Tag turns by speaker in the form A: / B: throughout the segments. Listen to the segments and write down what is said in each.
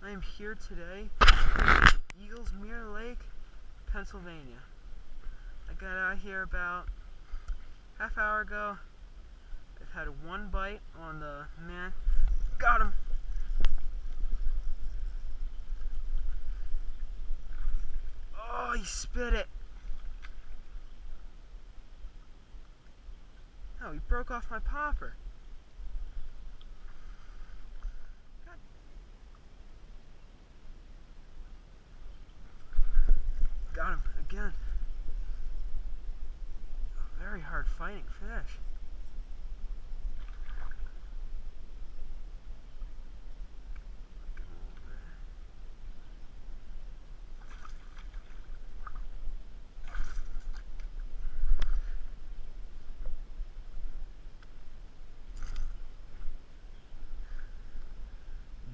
A: I am here today at Eaglesmere Lake, Pennsylvania. I got out here about half hour ago. I've had one bite on the man. Got him! Oh, he spit it! Oh, he broke off my popper. Got him again. Very hard fighting fish.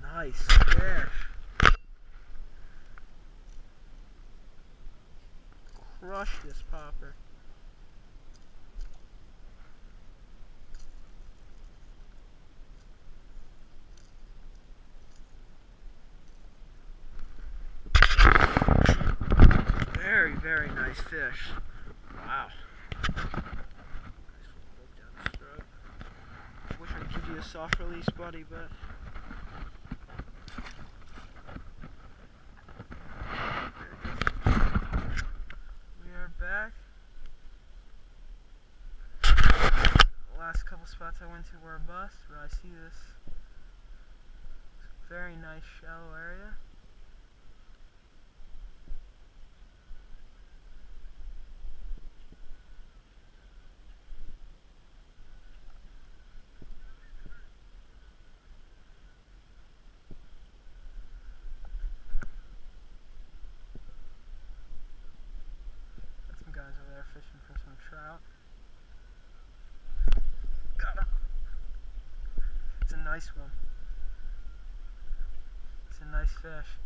A: Nice fish. Crush this popper. Very, very nice fish. Wow. Nice little hook down his throat. Wish I could give you a soft release, buddy, but we are back. The last couple spots I went to were a bust, but I see this very nice shallow area. Guys over there fishing for some trout. Got him. It's a nice one. It's a nice fish.